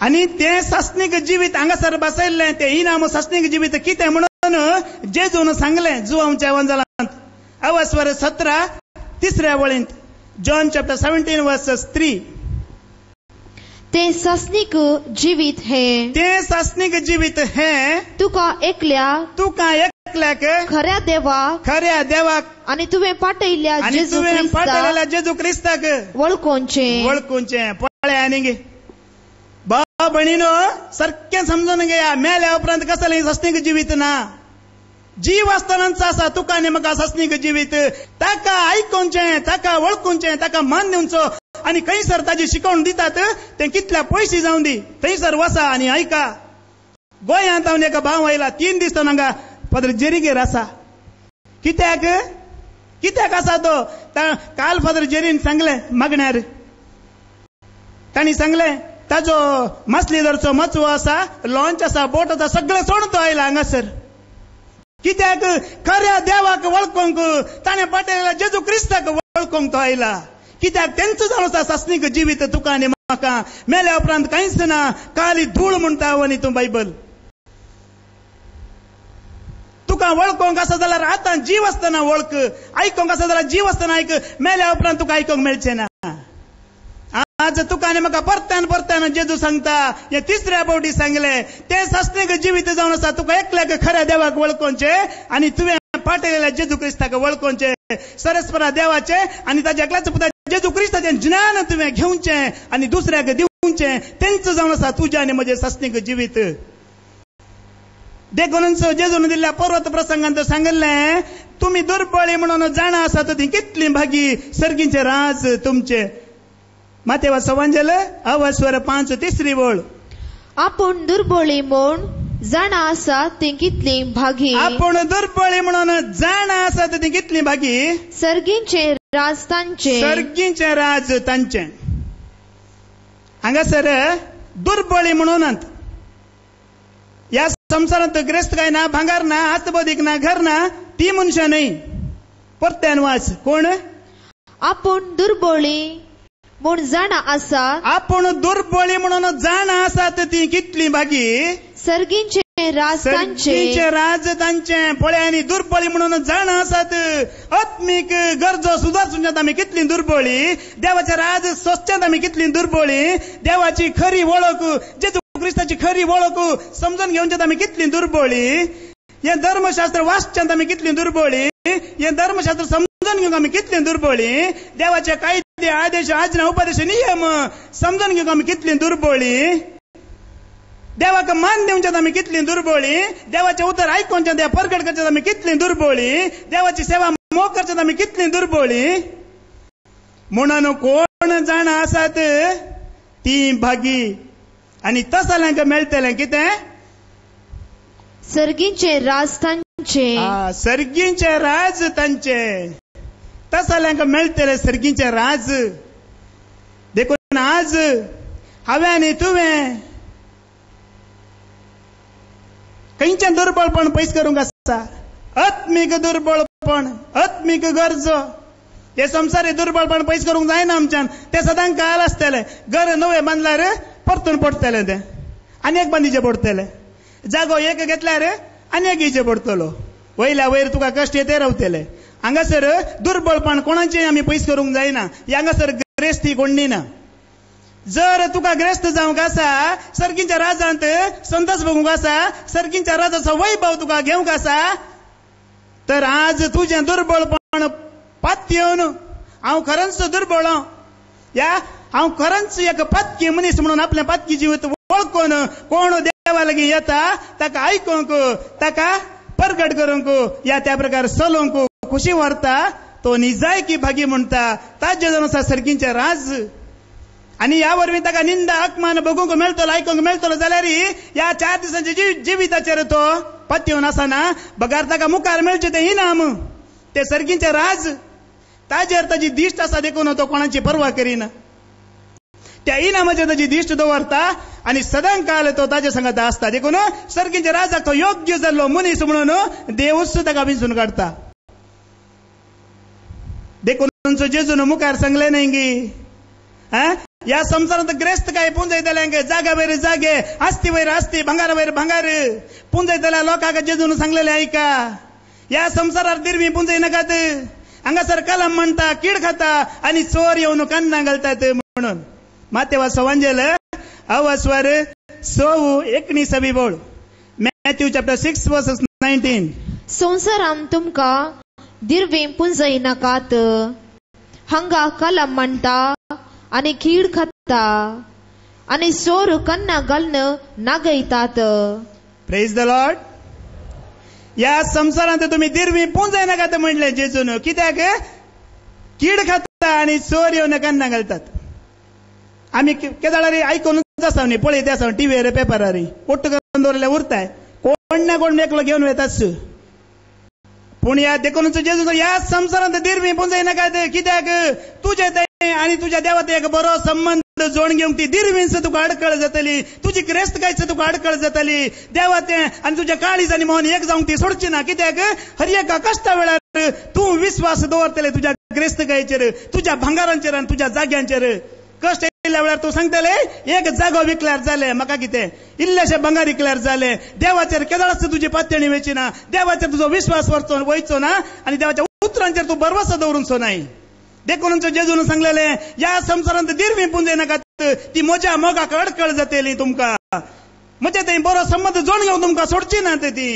आनी तें सस्नीक जिवीत हांगासर बसयल्लें तें इनाम सस्नीक जिवीत कितें म्हणून जेजून सांगलें जुवांच्या एवंजलांत अवस्वर 17 3 वळींत. John chapter 17 verses 3. ते सस्नीक जिवीत हे तुका एकल्याक खऱ्या देवाक आनी तुवें पाटयल्ल्या जेजू क्रिस्ताक वळखोवचें. पळय आनी भाव भयणीनो, सारकें समजून घेया, मेल्या उपरांत कसलें सस्नीक जिवीत ना. जीव आसतनाच आसा तुका आनी म्हाका सस्नीक जिवीत. ताका आयकोवचें, ताका वळखोवचें, ताका मान दिवचो. आनी खंयसर ताजी शिकवण दितात तें कितल्या पयशे जावं दी, थंयसर वसा आनी आयका. गोंयांत हांव एका भाव आयला 3 दीस तो हांगा फादर जेरीगेर आसा. कित्याक आसा तो, काल फादर जेरीन सांगलें मागण्यार. तांणी सांगलें ताजो मसलीदरचो मचवो आसा, लॉन्च आसा, बोट आसा, सगळें सोडून तो आयला हांगासर. कित्याक खऱ्या देवाक वळखोवंक, ताणें पाटयलेल्या जेजू क्रिस्ताक वळखोवंक तो आयला. कित्याक तेंचो जावन आसा सस्नीक जिवीत तुका आनी म्हाका. मेल्या उपरांत कांयच ना, काली धूळ म्हणटा हांव आनी तूं बायबल. तुका वळखोवंक आसा जाल्यार आतां जीव आसतना वळख, आयकोवंक आसा जाल्यार जीव आसतना आयक. मेल्या उपरांत तुका आयकोवंक मेळचें ना. आज तुका आनी म्हाका परत्यान जेजू सांगता, हे 3ऱ्या फावटी सांगलें तें सस्नीक जिवीत जावन आसा तुका एकल्याक खऱ्या देवाक वळखोवचें आनी तुवें पाटयलेल्या जेजू क्रिस्ताक वळखोवचें. सरस्वरा देवाचें आनी ताच्या एकल्याच पुता जेजू क्रिस्ताचें ज्ञान तुवें घेवचें आनी दुसऱ्याक दिवचें. तेंच जावन आसा तुजें आनी म्हजें सस्नीक जिवीत. देखून जेजून दिल्ल्या पर्वत प्रसंगांत सांगलें, तुमी दुर्बळी म्हणून जाणा आसात ती कितली भागी, सर्गींचे राज तुमचे. मातेवा सवांजल अवस्वर 5 3 वळ. आपूण दुर्बळी म्हूण जाणा आसात ती कितली भागी. आपूण दुर्बळी म्हणून जाणा आसात ती कितली भागी. सर्गींचे राज तांचे. हांगासर दुर्बळी म्हणून ह्या संसारांत ग्रेस्त काय ना, भांगार ना, आतबोधीक ना, घर ना, ती मनशां न्हय. परत्यान वाच कोण. आपूण दुर्बळी म्हूण जाणा आसात. आपूण दुर्बळी म्हणून जाणा आसात ती कितली भागी. सर्गींचे राज तांचे. पळय आनी दुर्बळी म्हणून जाणा आसात. आत्मीक गरजो सुदारचुंच्यात आमी कितली दुर्बळी. देवाचे राज सोंसच्यात आमी कितली दुर्बळी. देवाची खरी वळख, जेजू क्रिस्ताची खरी वळख समजून घेवच्यात आमी कितली दुर्बळी. हे धर्मशास्त्र वाचच्यात आमी कितली दुर्बळी. हे धर्मशास्त्र समजून घेवंक आमी कितली दुर्बळी. देवाचे कायदे आदेश आज्ञा उपदेश नियम समजून घेवंक आमी कितली दुर्बळी. देवाक मान दिवच्यात आमी कितली दुर्बळी. देवाचे उतर आयकोवच्यात, देव परगट करच्यात आमी कितली दुर्बळी. देवाची सेवा मोग करच्यात आमी कितली दुर्बळी. म्हणून कोण जाणा आसात ती भागी. आनी तसल्यांक मेळटलें कितें. सर्गींचे राज तांचे. तसल्यांक मेळटले सर्गींचे राज. देखून आज हांवें आनी तुवें खंयचें दुर्बळपण पयस करूंक आसा. आत्मीक दुर्बळपण, आत्मीक गरज, हे संसारी दुर्बळपण पयस करूंक जायना आमच्यान. ते सदां काल आसतले. घर नवे बांदल्यार परतून पडटले, ते आनी एक बांदीचे पडटले. जागो एक घेतल्यार आनी एक इचे पडटलो. वयल्या वयर तुका कश्ट येते रावतले. हांगासर दुर्बळपण कोणाचें आमी पयस करूंक जायना. हांगासर ग्रेस्ती कोण दिना. जर तुका ग्रेस्त जावंक आसा, सर्गीच्या राजांत संतोष भोगूंक आसा, सर्गीच्या राजाचो वैभव तुका घेवंक आसा, तर आज तुजें दुर्बळपण पात येवन हांव खरेंच दुर्बळ, हांव खरेंच एक पातकी मनीस म्हणून आपल्या पातकी जिवीत वळखून कोण देवा लागीं येता ताका आयकूंक, ताका प्रगट करूंक, या त्या प्रकार चलोवंक खुशी व्हरता, तो निजायकी भागी म्हणटा. ताजे जावन आसा सर्गीचें राज. आनी ह्या वरवीं ताका निंदा अपमान बगूंक मेळटलो, आयकूंक मेळटलो जाल्यार ह्या 4 दिसांच्या जिविताचेर तो पातयेवन आसना. बगार ताका मुखार मेळचें तें इनाम, ते सर्गीचें राज. ताजेर ताजी दिश्ट आसा देखून तो कोणाची पर्वा करिना. त्या इनामाचेर ताजी दिश्ट दवरता आनी सदां काल तो ताजे सांगात आसता. देखून सर्गीच्या राजाक तो योग्य जाल्लो मनीस म्हणून देवूच ताका विंचून काडटा. देखून जेजून मुखार सांगले न्ही गी, या संसारांत ग्रेस्त काय पुंजयतल्यांक जागा वयर जागे, आस्ती वयर आस्ती, भांगारा वयर भांगार पुंजयतल्या लोकांक जेजून सांगलेले ऐका. या संसारार दिरवी पुंजय नाकात. हांगासर कलम म्हणटा, कीड खाता आनी चोर येवन कान्ना घालतात म्हणून. मातेवा सवांजेल अवस्वर 19 बोल. Matthew chapter 6 versus 19. संसाराम तुमका दिरवी पुंजय नाकात. हांगा कलम म्हणटा आनी कीड खाता आनी चोर कन्ना घालन नागयतात. Praise the Lord. या संसारांत तुम्ही दिरवी पुंजय नाकात म्हणले जेजून. कित्याक? कीड खाता आनी चोर येवन कन्ना घालतात. आमी केदाळार आयकूनच आसा न्ही, पळयत आसा टीव्हीर पेपरार पोट्ट करून दवरल्या उरताय. कोण ना कोण एकलो घेवन वयताच. पूण या देखून जेजून या संसारांत दिरवी पुंजय नाकात. कित्याक? तुजे ते आनी तुज्या देवात एक बरो संबंध जोड घेवंक ती दिरवींच तुका अडकळ जातली. तुजी क्रेस्तकायच तुका अडकळ जातली. देवाते आनी तुज्या काळीज आनी मोहन एक जावंक ती सोडची ना. कित्याक? हर एका कश्टा वेळार तूं विश्वास दवरतले तुज्या क्रेस्तकायचेर, तुज्या भांगारांचेर आनी तुज्या जाग्यांचेर. कश्ट येयल्या वेळार तूं सांगतले एक जागो विकल्यार जाले, म्हाका कितें इल्लेशे भांगार विकल्यार जाले. देवाचेर केदाळच तुजी पातयणी वेची ना. देवाचेर तुजो विश्वास वयचो ना आनी देवाच्या उतरांचेर तूं भरवसो दवरूंचो नाय. देखून जेजून सांगलेले या संसारांत दिरवी पुंजय नाकात. ती म्हज्या मोगाक अडकळ जातली. तुमकां म्हणजे ते बरो संबंध जोड घेवन तुमकां सोडची नात ती.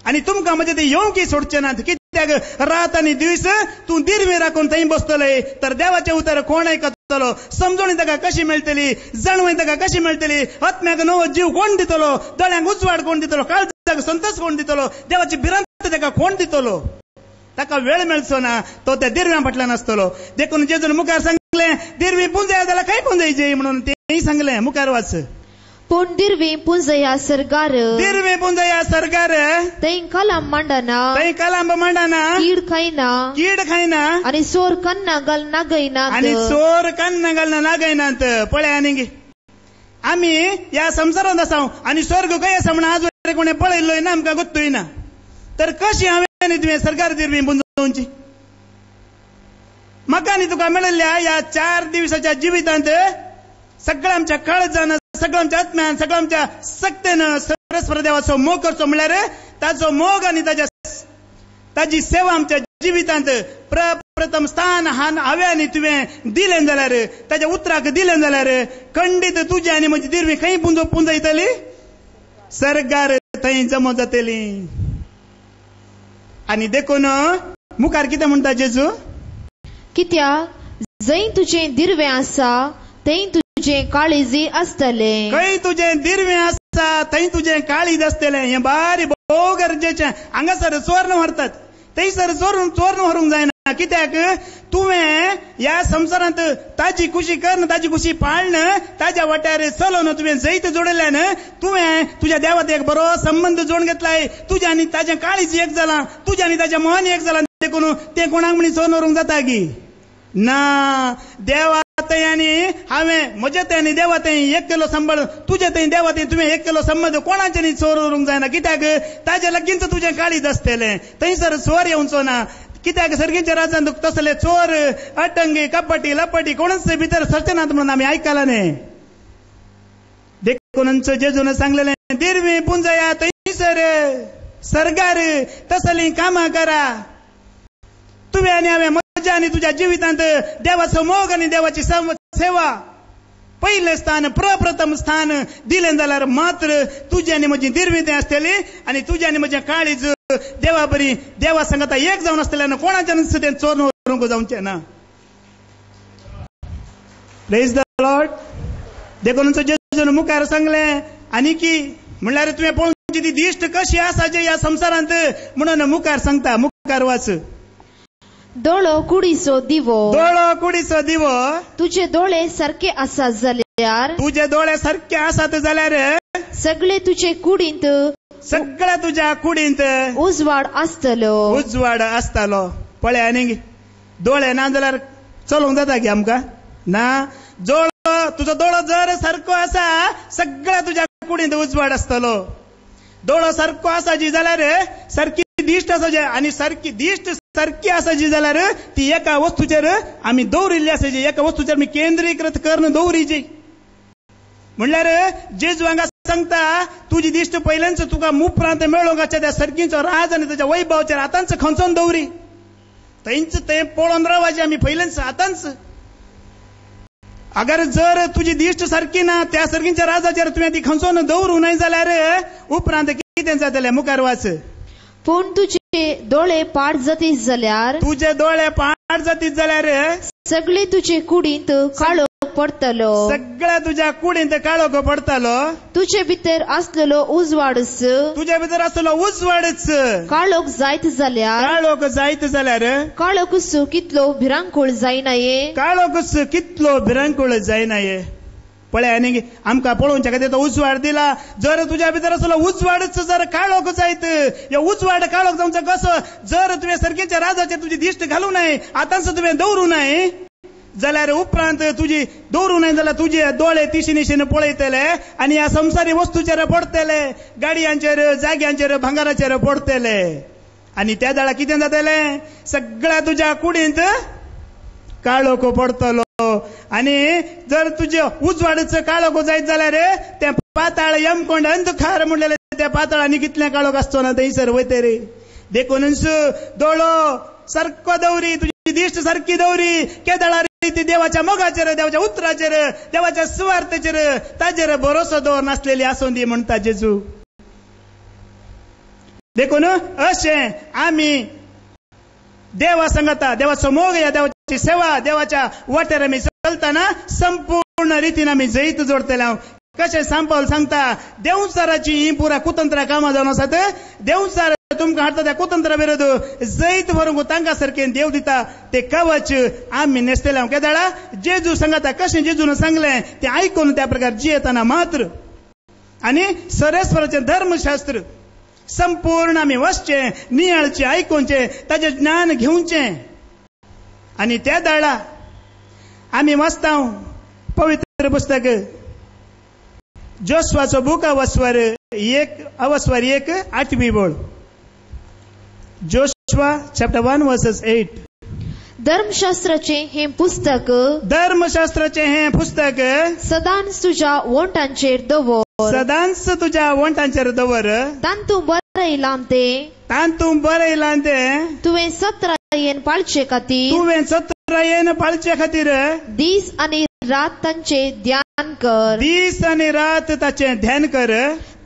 आनी तुमकां म्हणजे ते येवंकी सोडचे नात. कित्याक? रात आनी दीस तूं दिरवी राखून थंय बसतले तर देवाचे उतर कोण आयकतलो? समजणी ताका कशी मेळटली? जाणवय ताका कशी मेळटली? आत्म्याक नवो जीव कोण दितलो? दोळ्यांक उजवाड कोण दितलो? काळजाक संतोष कोण दितलो? देवाची भिरांत ताका कोण दितलो? ताका वेळ मेळचो ना. तो त्या दिरव्या फाटल्यान आसतलो. देखून जेजून मुखार सांगले दिरवी पुंजय जाल्यार खंय पुंजयची म्हणून तेय सांगले. मुखार वाच. पूण दिरवी पुंजया सरगार, दिरवी पुंजया सरगार, थंय कलम मांडना, थंय कलम मांडना, कीड खायना, कीड खायना आनी चोर कन्ना घाल नागयनात, आनी चोर कन्ना घालना नागयनात. पळय आनी आमी ह्या संसारांत आसा आनी स्वर्ग खंय आसा म्हणून आज वरें कोणें पळयल्लोय ना, आमकां गोत्तूय ना. तर कशी हांवें तुवें सरकार दिरवी पुंजोवची? म्हाका आनी तुका मेळिल्ल्या ह्या 4 दिवसाच्या जिवितांत सगळ्या आमच्या काळजान, सगळ्या आमच्या आत्म्यान, सगळ्या आमच्या सक्तेन सरस्वर देवाचो मोग करचो म्हळ्यार ताचो मोग आनी ताजी सेवा आमच्या जिवितांत प्रथम स्थान हांवें आनी तुवें दिलें जाल्यार, ताच्या उतराक दिलें जाल्यार खंडीत तुजी आनी म्हजी दिरवी खंय पुंजयतली? सरगार थंय जमो जातली. आनी देखून मुखार कितें म्हणटा जेजू? कित्याक जंय तुजें दिरवें आसा थंय तुजें काळीजी आसतले. खंय तुजें दिरवें आसा थंय तुजें काळीज आसतलें. हें बारी भोव गरजेचें. हांगासर चोर व्हरतात, थंयसर चोर व्हरूंक जायना. कित्याक? तुवें ह्या संसारांत ताजी खुशी करन, ताजी खुशी पाळन, ताज्या वाट्यार चलोवन तुवें जैत जोडल्यान तुवें तुज्या देवात एक बरो संबंध जोडून घेतलाय. तुज्या आनी ताजें काळीज एक जालां, तुज्या आनी ताज्या मोहन एक जालां. देखून तें कोणाक म्हणी चोर व्हरूंक जाता गी? ना. देवा थंय आनी हांवें म्हजे थंय देवा थंय 1 किलो सांबाळ तुजे थंय देवा थंय तुवें 1 किलो संबंद कोणाचें चोर उरूंक जायना कित्याक ताजे लगींच तुजें काळीज आसतलें थंयसर चोर येवचो ना कित्याक सर्गीच्या राजान तसले चोर अटंगी कपटी लपटी कोणच भितर सरचनात म्हणून आमी आयकलां न्ही देखून जेजून सांगलेलें दिरवी पुंजया थंयसर सरगार तसली कामां करा तुवें आनी हांवें म्हज्या आनी तुज्या जिवितांत देवाचो मोग आनी देवाची सेवा पयलें स्थान प्रप्रथम स्थान दिलें जाल्यार मात्र तुजी आनी म्हजी दिरवी तें आसतली आनी तुजी आनी म्हजें काळीज देवा बरी देवा सांगता एक जावन आसतल्यान कोणाच्यान तें चोर व्हरूंक जावचें ना प्रेज द लॉर्ड देखून जेजून मुखार सांगलें आनी की म्हणल्यार तुवें पळोवची ती दिश्ट कशी आसा जे ह्या संवसारांत म्हणून मुखार सांगता मुखार वाच दोळो कुडीचो दिवो तुझे दोळे सारखे आसात जाल्यार तुझे दोळे सारखे आसात जाल्यार सगळे तुझे कुडींत सगळ्या तुज्या कुडींत उजवाड आसतलो पळय आनी दोळे ना जाल्यार चलोवंक जाता की आमकां ना तुजो दोळो जर सारको आसा सगळ्या तुज्या कुडींत उजवाड आसतलो दोळो सारको आसा जी जाल्यार सारकी दिश्ट आसा जे आनी सारकी दिश्ट सारकी आसा जी जाल्यार ती एका वस्तूचेर आमी दवरिल्ली आसा जी एका वस्तूचेर आमी केंद्रीकृत करून दवरिची म्हणल्यार जेजू हांगा सांगता तुजी दिश्ट पयलेंच तुका उपरांत मेळोंक आसा त्या सर्गीचो राज आनी ताच्या वैभवाचेर आतांच खंचोन दवरी थंयच तें पळोवन रावाची आमी पयलेंच आतांच अगर जर तुजी दिश्ट सारकी ना त्या सर्गीच्या राजाचेर तुवें ती खंचोन दवरूं न्हय जाल्यार उपरांत कितें जातलें मुखार वाच पूण तुजे दोळे पाड जातीत जाल्यार सगळे तुजे कुडींत काळोख पडतलो तुजे भितर आसलेलो उजवाडच काळोख जायत जाल्यार काळोखच कितलो भिरांकूळ जायनाये पळय आनी आमकां पळोवच्या खातीर तो उजवाड दिला जर तुज्या भितर आसलो उजवाडच जर काळोख जायत ह्यो उजवाड काळोख जावचो कसो जर तुवें सर्गीच्या राजाचेर तुजी दिश्ट घालूं न्हय आतांच तुवें दवरूं न्हय जाल्यार उपरांत तुजी दवरूं न्हय जाल्यार तुजे दोळे तिशीनिशीन पळयतले आनी ह्या संवसारी वस्तूचेर पडटले गाडयांचेर जाग्यांचेर भांगाराचेर पडटले आनी त्या दाळा कितें जातलें सगळ्या तुज्या कुडींत काळोख पडटलो आनी जर तुजे उजवाडच काळोख जायत जाल्यार तें पाताळ यमकोंड अंधकार म्हणलेले त्या पाताळांनी कितलें काळोख आसचो ना थंयसर वयतर देखूनच दोळो सारको दवरी तुजी दिश्ट सारकी दवरी केदळार ती देवाच्या मोगाचेर देवाच्या उतराचेर देवाच्या सुवार्थेचेर ताचेर भरोसो दवर नासलेली आसूं दी म्हणटा जेजू देखून अशें आमी देवा सांगता देवाचो मोग या देवाची सेवा देवाच्या वाटेर आमी चलतना संपूर्ण रितीन आमी जैत जोडटले हांव कशें सांपावल सांगता देवचाराची ही पुरा कुतंत्रां कामां जावन आसात देवचार तुमकां हाडटा त्या कुतंत्रा विरोध जैत व्हरूंक तांकां सारकें देव दिता ते कवच आमी नेसतले हांव केदाळा जेजू सांगता कशें जेजून सांगलें तें आयकून त्या प्रकार जियेतना मात्र आनी सरेस्वराचें धर्मशास्त्र संपूर्ण आमी वाचचें नियाळचें आयकूचें ताचें ज्ञान घेवचें आनी त्या दाळा आमी वाचता पवित्र पुस्तक जोशवाचो बूक अवस्वर 1:8 बोल जोशवा चॅप्टर 1 वर्सेस 8 धर्मशास्त्राचें हें पुस्तक सदांच तुज्या वोंटांचेर दवर तांतू बरयलां तें तुवें सत्रायेन पाळचे खातीर दीस आनी रात तांचे ध्यान कर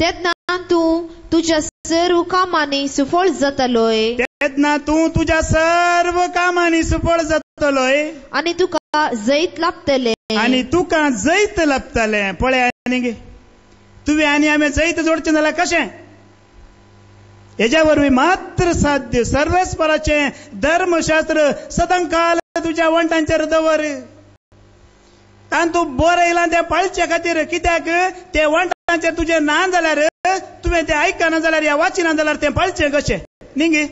तेन्ना तूं तुज्या सर्व कामांनी सुफळ जातलोय आनी तुका जैत लाभतलें पळय आनी तुवें आनी आमी जैत जोडचें जाल्यार कशें हेज्या वरवीं मात्र साध्य सर्वेस्पराचें धर्मशास्त्र सदांकाल तुज्या वंटांचेर दवर तांतू बरयलां तें पाळचे खातीर कित्याक ते वंटांचेर तुजें ना जाल्यार तुवें तें आयकना जाल्यार या वाचिना जाल्यार तें पाळचें कशें न्ही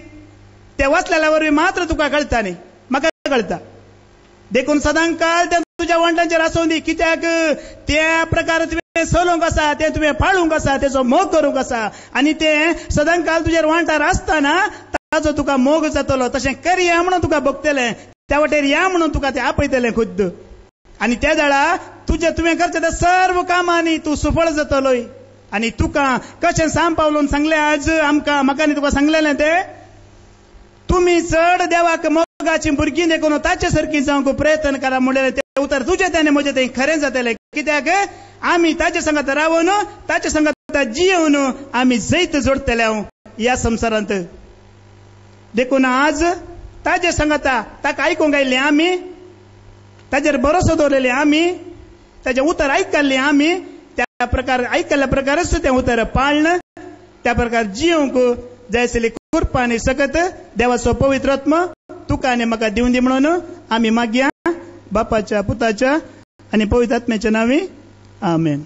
तें वाचलेल्या वरवीं मात्र तुका कळटा न्ही म्हाका कळटा देखून सदांकाल तुझ्या वंटांचेर आसूं दी, कित्याक त्या प्रकारे तुवें चलोवंक आसा, ते तुवें पाळूंक आसा, तेचो मोग करूंक आसा, आनी ते सदां काल तुजेर वांटार आसतना ताजो तुका मोग जातलो. तशें करया म्हणून तुका भोगतलें, त्या वाटेर या म्हणून तुका ते आपयतलें खुद्द. आनी त्या वेळा तुवें करचें त्या सर्व कामांनी तूं सफळ जातलोय. आनी तुका कशें सांपावलून सांगलें आज म्हाका आनी तुका सांगलेलें ते, तुमी चड देवाक मोगाची भुरगीं देखून ताचे सारकी जावंक प्रयत्न करा म्हणलें. ते उतर तुजें त्याने म्हजें तें खरें जातलें. कित्याक आमी ताचे संगत रावून ताचे संगत जियेवन आमी जैत जोडतले ह्या संवसारांत. देखून आज ताचे संगत ताका आयकूंक आयिल्ले आमी, ताजेर भरोसो दवरलेले आमी, ताचें उतर आयकल्लें आमी, त्या प्रकार आयकल्ल्या प्रकारच तें उतर पाळणं, त्या प्रकार जियोंक जाय आसली कृपा आनी सकत देवाचो पवित्र आत्मा तुका आनी म्हाका दिवन दी म्हणून आमी मागया बापाच्या, पुताच्या आनी पवित्र आत्म्याच्या नांवी. आमेन.